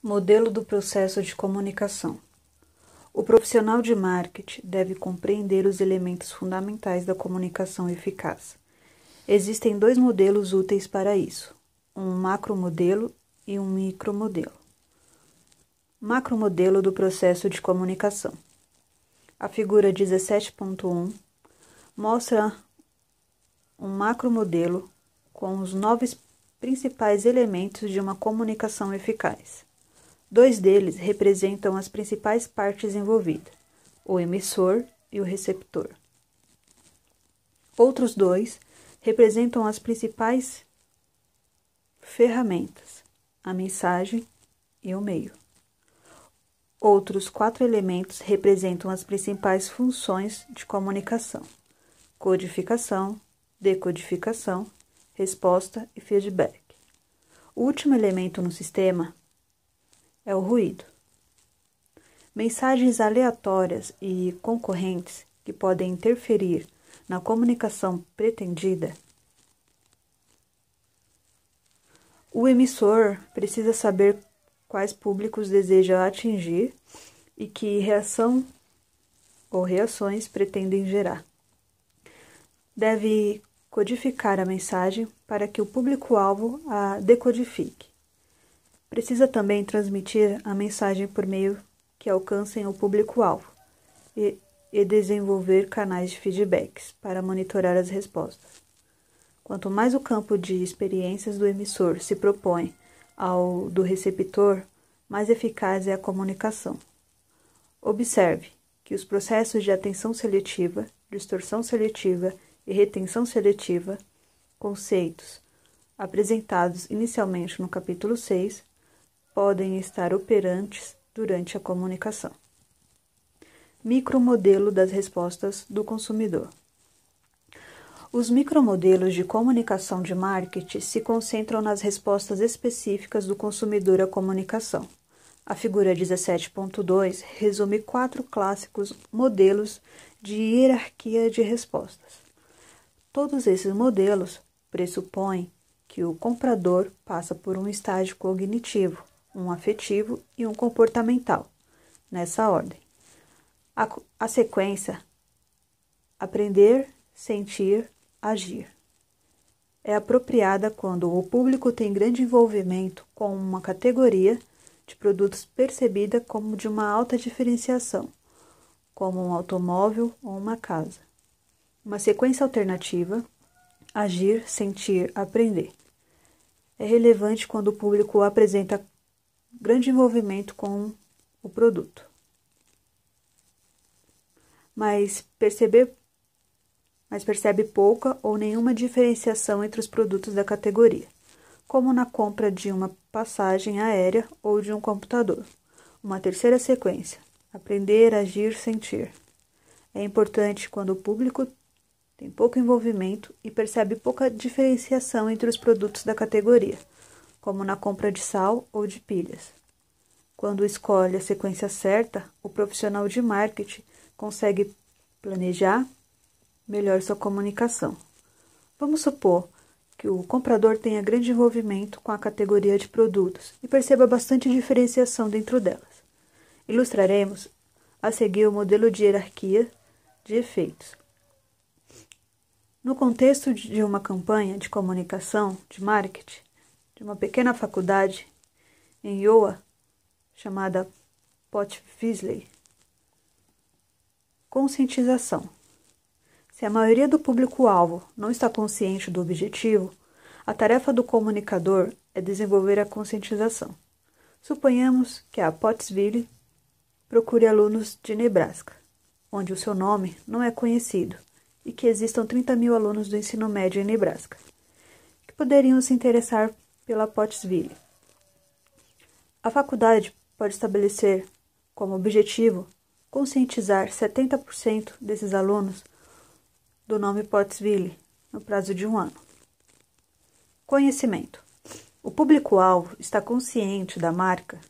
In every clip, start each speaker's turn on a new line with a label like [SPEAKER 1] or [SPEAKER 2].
[SPEAKER 1] Modelo do processo de comunicação. O profissional de marketing deve compreender os elementos fundamentais da comunicação eficaz. Existem dois modelos úteis para isso, um macromodelo e um micromodelo. Macromodelo do processo de comunicação. A figura 17.1 mostra um macromodelo com os 9 principais elementos de uma comunicação eficaz. 2 deles representam as principais partes envolvidas, o emissor e o receptor. Outros 2 representam as principais ferramentas, a mensagem e o meio. Outros 4 elementos representam as principais funções de comunicação, codificação, decodificação, resposta e feedback. O último elemento no sistema é o ruído. Mensagens aleatórias e concorrentes que podem interferir na comunicação pretendida. O emissor precisa saber quais públicos deseja atingir e que reação ou reações pretendem gerar. Deve codificar a mensagem para que o público-alvo a decodifique. Precisa também transmitir a mensagem por meio que alcancem o público-alvo e desenvolver canais de feedbacks para monitorar as respostas. Quanto mais o campo de experiências do emissor se propõe ao do receptor, mais eficaz é a comunicação. Observe que os processos de atenção seletiva, distorção seletiva e retenção seletiva, conceitos apresentados inicialmente no capítulo 6, podem estar operantes durante a comunicação. Micromodelo das respostas do consumidor. Os micromodelos de comunicação de marketing se concentram nas respostas específicas do consumidor à comunicação. A figura 17.2 resume 4 clássicos modelos de hierarquia de respostas. Todos esses modelos pressupõem que o comprador passa por um estágio cognitivo, um afetivo e um comportamental, nessa ordem. A sequência: aprender, sentir, agir. É apropriada quando o público tem grande envolvimento com uma categoria de produtos percebida como de uma alta diferenciação, como um automóvel ou uma casa. Uma sequência alternativa: agir, sentir, aprender. É relevante quando o público apresenta grande envolvimento com o produto, mas percebe pouca ou nenhuma diferenciação entre os produtos da categoria, como na compra de uma passagem aérea ou de um computador. Uma terceira sequência: aprender, agir, sentir. É importante quando o público tem pouco envolvimento e percebe pouca diferenciação entre os produtos da categoria, como na compra de sal ou de pilhas. Quando escolhe a sequência certa, o profissional de marketing consegue planejar melhor sua comunicação. Vamos supor que o comprador tenha grande envolvimento com a categoria de produtos e perceba bastante diferenciação dentro delas. Ilustraremos a seguir o modelo de hierarquia de efeitos. No contexto de uma campanha de comunicação de marketing de uma pequena faculdade em Iowa, chamada Potts-Villey, conscientização. Se a maioria do público-alvo não está consciente do objetivo, a tarefa do comunicador é desenvolver a conscientização. Suponhamos que a Pottsville procure alunos de Nebraska, onde o seu nome não é conhecido, e que existam 30.000 alunos do ensino médio em Nebraska, que poderiam se interessar pela Pottsville. A faculdade pode estabelecer como objetivo conscientizar 70% desses alunos do nome Pottsville no prazo de 1 ano. Conhecimento. O público-alvo está consciente da marca,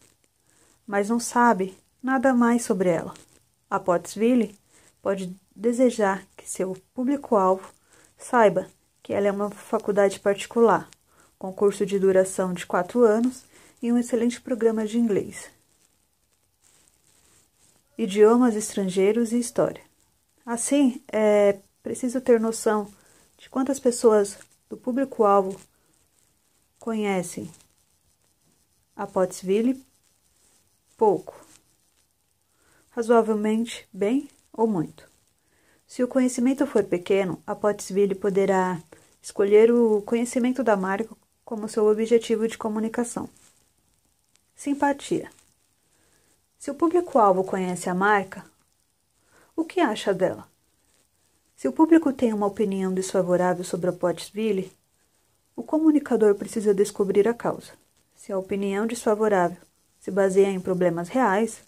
[SPEAKER 1] mas não sabe nada mais sobre ela. A Pottsville pode desejar que seu público-alvo saiba que ela é uma faculdade particular, com curso de duração de 4 anos e um excelente programa de inglês, idiomas estrangeiros e história. Assim, é preciso ter noção de quantas pessoas do público-alvo conhecem a Pottsville. Pouco, razoavelmente bem ou muito. Se o conhecimento for pequeno, a Pottsville poderá escolher o conhecimento da marca como seu objetivo de comunicação. Simpatia. Se o público-alvo conhece a marca, o que acha dela? Se o público tem uma opinião desfavorável sobre a Pottsville, o comunicador precisa descobrir a causa. Se a opinião desfavorável se baseia em problemas reais,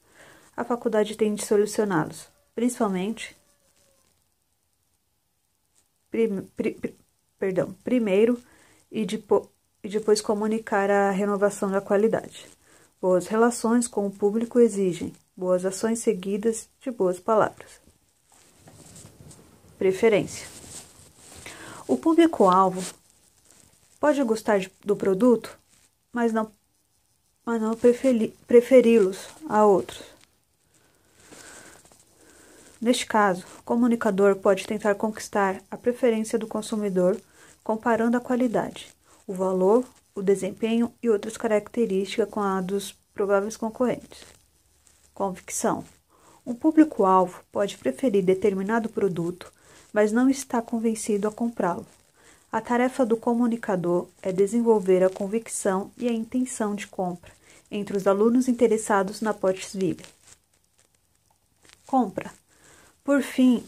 [SPEAKER 1] a faculdade tem de solucioná-los, principalmente primeiro e depois comunicar a renovação da qualidade. Boas relações com o público exigem boas ações seguidas de boas palavras. Preferência. O público-alvo pode gostar do produto, mas não preferi-los a outros. Neste caso, o comunicador pode tentar conquistar a preferência do consumidor comparando a qualidade, o valor, o desempenho e outras características com a dos prováveis concorrentes. Convicção. Um público-alvo pode preferir determinado produto, mas não está convencido a comprá-lo. A tarefa do comunicador é desenvolver a convicção e a intenção de compra entre os alunos interessados na Pottsville. Compra. Por fim,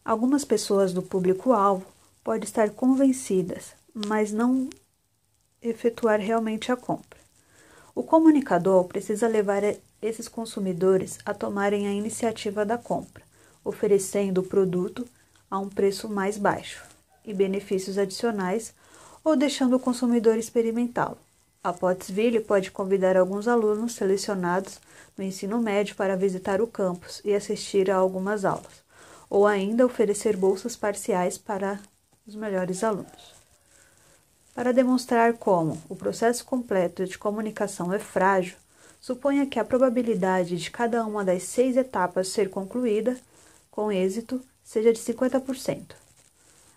[SPEAKER 1] algumas pessoas do público-alvo podem estar convencidas, mas não efetuar realmente a compra. O comunicador precisa levar esses consumidores a tomarem a iniciativa da compra, oferecendo o produto a um preço mais baixo e benefícios adicionais, ou deixando o consumidor experimentá-lo. A Pottsville pode convidar alguns alunos selecionados no ensino médio para visitar o campus e assistir a algumas aulas, ou ainda oferecer bolsas parciais para os melhores alunos. Para demonstrar como o processo completo de comunicação é frágil, suponha que a probabilidade de cada uma das 6 etapas ser concluída com êxito seja de 50%.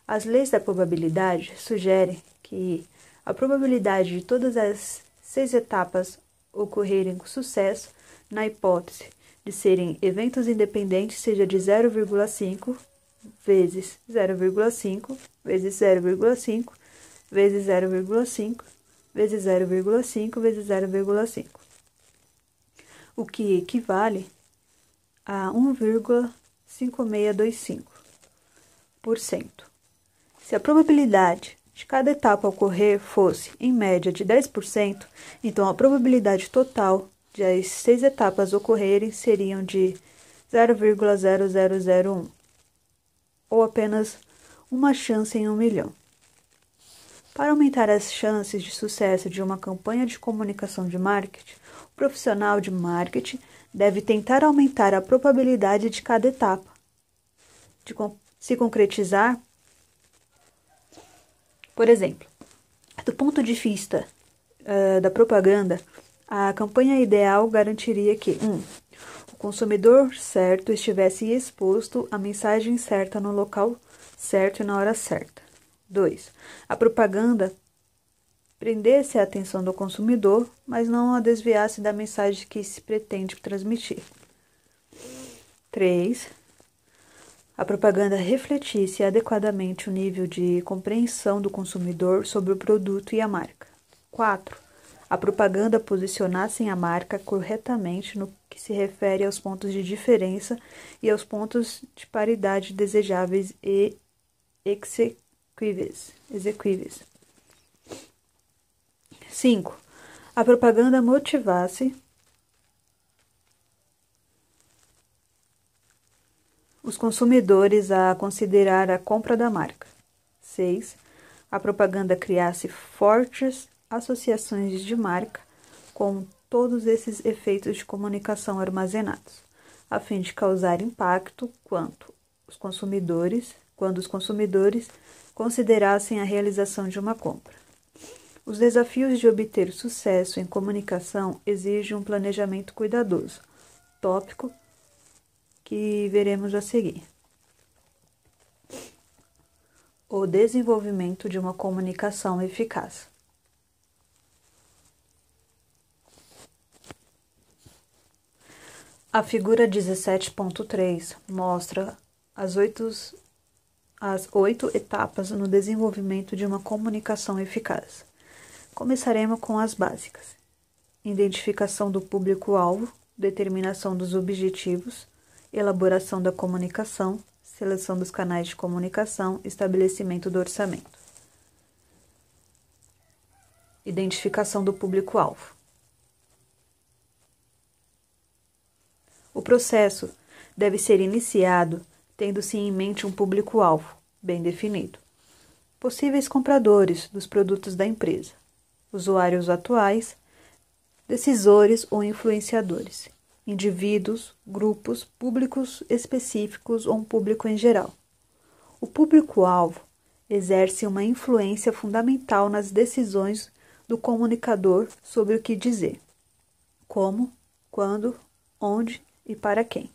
[SPEAKER 1] As leis da probabilidade sugerem que a probabilidade de todas as 6 etapas ocorrerem com sucesso, na hipótese de serem eventos independentes, seja de 0,5 vezes 0,5 vezes 0,5 vezes 0,5 vezes 0,5 vezes 0,5, o que equivale a 1,5625%. Se a probabilidade de cada etapa ocorrer fosse, em média, de 10%, então a probabilidade total de as 6 etapas ocorrerem seriam de 0,0001, ou apenas uma chance em 1 milhão. Para aumentar as chances de sucesso de uma campanha de comunicação de marketing, o profissional de marketing deve tentar aumentar a probabilidade de cada etapa de se concretizar. Por exemplo, do ponto de vista da propaganda, a campanha ideal garantiria que 1. O consumidor certo estivesse exposto à mensagem certa no local certo e na hora certa. 2. A propaganda prendesse a atenção do consumidor, mas não a desviasse da mensagem que se pretende transmitir. 3. A propaganda refletisse adequadamente o nível de compreensão do consumidor sobre o produto e a marca. 4. A propaganda posicionasse a marca corretamente no que se refere aos pontos de diferença e aos pontos de paridade desejáveis e exequíveis. 5. A propaganda motivasse os consumidores a considerar a compra da marca. 6. A propaganda criasse fortes associações de marca com todos esses efeitos de comunicação armazenados, a fim de causar impacto quando os consumidores considerassem a realização de uma compra. Os desafios de obter sucesso em comunicação exigem um planejamento cuidadoso, tópico que veremos a seguir. O desenvolvimento de uma comunicação eficaz. A figura 17.3 mostra as oito etapas no desenvolvimento de uma comunicação eficaz. Começaremos com as básicas: identificação do público-alvo, determinação dos objetivos, elaboração da comunicação, seleção dos canais de comunicação, estabelecimento do orçamento. Identificação do público-alvo. O processo deve ser iniciado tendo-se em mente um público-alvo bem definido. Possíveis compradores dos produtos da empresa, usuários atuais, decisores ou influenciadores, indivíduos, grupos, públicos específicos ou um público em geral. O público-alvo exerce uma influência fundamental nas decisões do comunicador sobre o que dizer, como, quando, onde e para quem.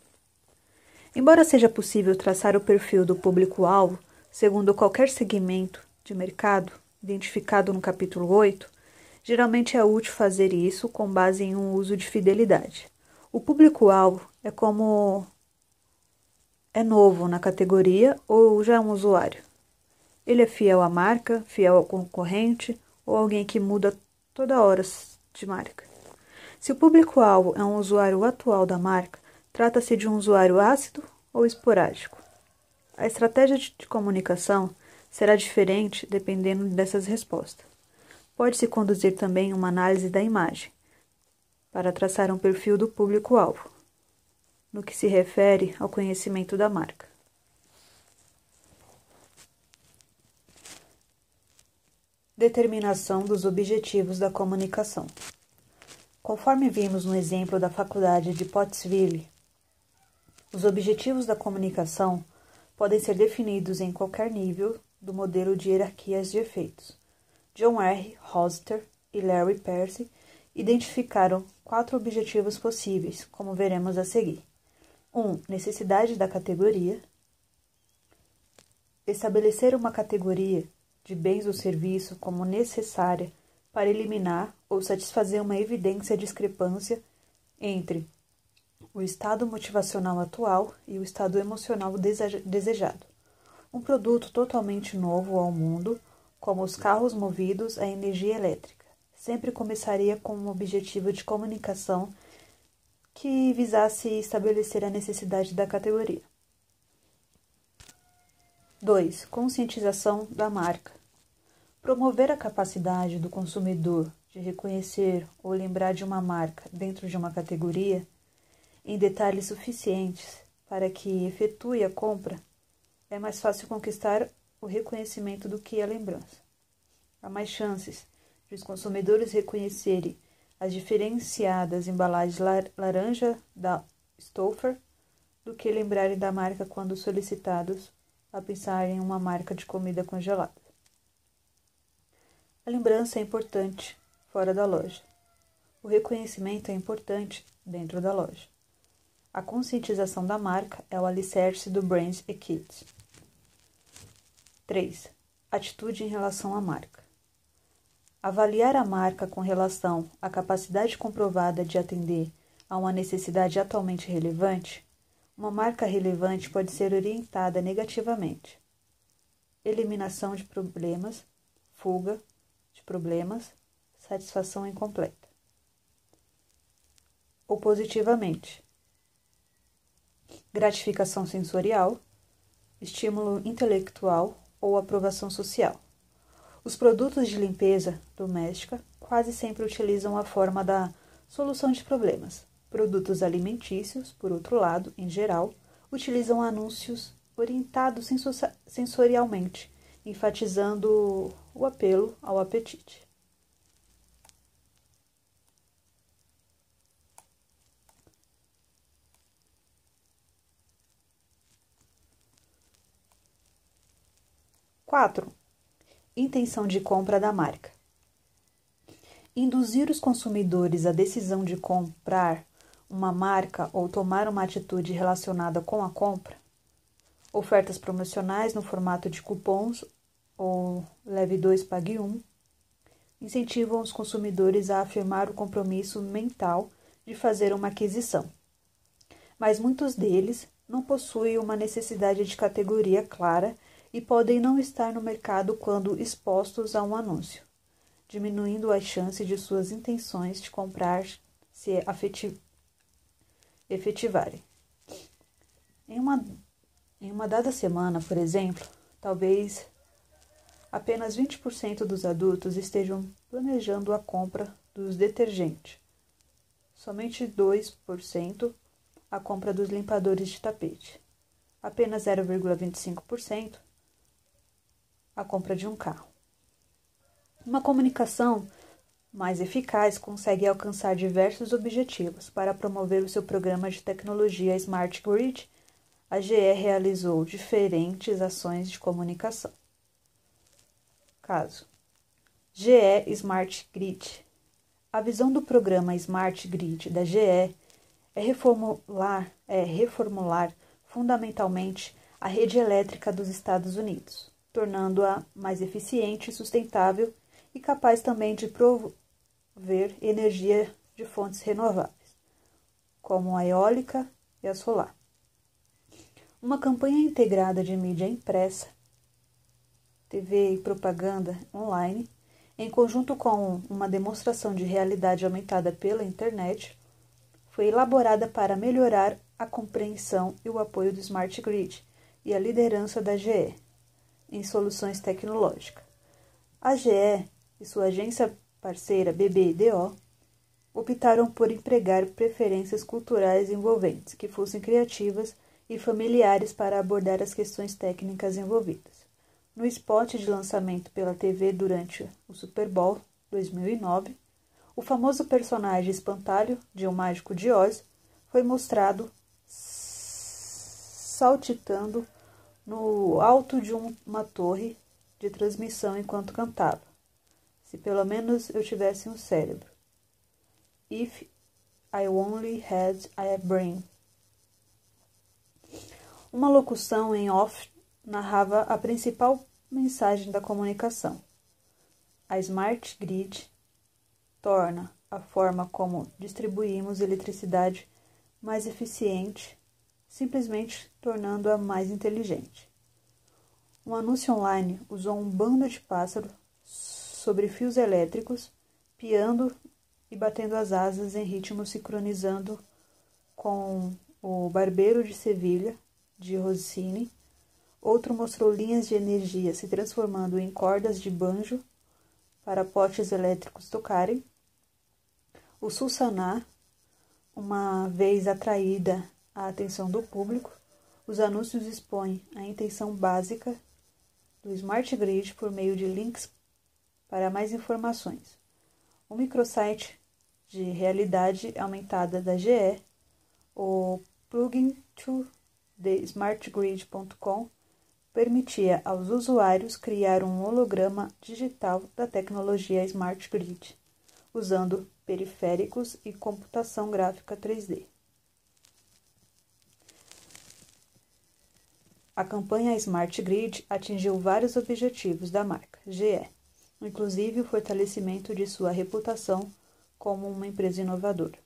[SPEAKER 1] Embora seja possível traçar o perfil do público-alvo segundo qualquer segmento de mercado identificado no capítulo 8, geralmente é útil fazer isso com base em um uso de fidelidade. O público-alvo é novo na categoria ou já é um usuário. Ele é fiel à marca, fiel ao concorrente ou alguém que muda toda hora de marca. Se o público-alvo é um usuário atual da marca, trata-se de um usuário ácido ou esporádico. A estratégia de comunicação será diferente dependendo dessas respostas. Pode-se conduzir também uma análise da imagem, para traçar um perfil do público-alvo, no que se refere ao conhecimento da marca. Determinação dos objetivos da comunicação. Conforme vimos no exemplo da Faculdade de Pottsville, os objetivos da comunicação podem ser definidos em qualquer nível do modelo de hierarquias de efeitos. John R. Hoster e Larry Percy identificaram 4 objetivos possíveis, como veremos a seguir. 1. Necessidade da categoria. Estabelecer uma categoria de bens ou serviços como necessária para eliminar ou satisfazer uma evidência discrepância entre o estado motivacional atual e o estado emocional desejado. Um produto totalmente novo ao mundo, como os carros movidos a energia elétrica, sempre começaria com um objetivo de comunicação que visasse estabelecer a necessidade da categoria. 2. Conscientização da marca. Promover a capacidade do consumidor de reconhecer ou lembrar de uma marca dentro de uma categoria em detalhes suficientes para que efetue a compra é mais fácil conquistar o reconhecimento do que a lembrança. Há mais chances de os consumidores reconhecerem as diferenciadas embalagens laranja da Stouffer do que lembrarem da marca quando solicitados a pensar em uma marca de comida congelada. A lembrança é importante fora da loja. O reconhecimento é importante dentro da loja. A conscientização da marca é o alicerce do Brands Kit. 3. Atitude em relação à marca. Avaliar a marca com relação à capacidade comprovada de atender a uma necessidade atualmente relevante. Uma marca relevante pode ser orientada negativamente. Eliminação de problemas, fuga de problemas, satisfação incompleta. Ou positivamente. Gratificação sensorial, estímulo intelectual ou aprovação social. Os produtos de limpeza doméstica quase sempre utilizam a forma da solução de problemas. Produtos alimentícios, por outro lado, em geral, utilizam anúncios orientados sensorialmente, enfatizando o apelo ao apetite. Quatro. Intenção de compra da marca. Induzir os consumidores à decisão de comprar uma marca ou tomar uma atitude relacionada com a compra. Ofertas promocionais no formato de cupons ou leve 2, pague 1. Incentivam os consumidores a afirmar o compromisso mental de fazer uma aquisição. Mas muitos deles não possuem uma necessidade de categoria clara e podem não estar no mercado quando expostos a um anúncio, diminuindo a chance de suas intenções de comprar se efetivarem. Em uma dada semana, por exemplo, talvez apenas 20% dos adultos estejam planejando a compra dos detergentes, somente 2% a compra dos limpadores de tapete, apenas 0,25% a compra de um carro. Uma comunicação mais eficaz consegue alcançar diversos objetivos. Para promover o seu programa de tecnologia Smart Grid, a GE realizou diferentes ações de comunicação. Caso: GE Smart Grid. A visão do programa Smart Grid da GE é reformular fundamentalmente a rede elétrica dos Estados Unidos, tornando-a mais eficiente, sustentável e capaz também de prover energia de fontes renováveis, como a eólica e a solar. Uma campanha integrada de mídia impressa, TV e propaganda online, em conjunto com uma demonstração de realidade aumentada pela internet, foi elaborada para melhorar a compreensão e o apoio do Smart Grid e a liderança da GE em soluções tecnológicas. A GE e sua agência parceira BBDO optaram por empregar preferências culturais envolventes, que fossem criativas e familiares para abordar as questões técnicas envolvidas. No spot de lançamento pela TV durante o Super Bowl 2009, o famoso personagem espantalho de O Mágico de Oz foi mostrado saltitando no alto de uma torre de transmissão enquanto cantava. Se pelo menos eu tivesse um cérebro. If I only had a brain. Uma locução em off narrava a principal mensagem da comunicação. A Smart Grid torna a forma como distribuímos eletricidade mais eficiente, simplesmente tornando-a mais inteligente. Um anúncio online usou um bando de pássaros sobre fios elétricos, piando e batendo as asas em ritmo sincronizando com o Barbeiro de Sevilha, de Rossini. Outro mostrou linhas de energia se transformando em cordas de banjo para potes elétricos tocarem. O Sulsaná, uma vez atraída a atenção do público, os anúncios expõem a intenção básica do Smart Grid por meio de links para mais informações. O microsite de realidade aumentada da GE, o plugin to thesmartgrid.com, permitia aos usuários criar um holograma digital da tecnologia Smart Grid, usando periféricos e computação gráfica 3D. A campanha Smart Grid atingiu vários objetivos da marca GE, inclusive o fortalecimento de sua reputação como uma empresa inovadora.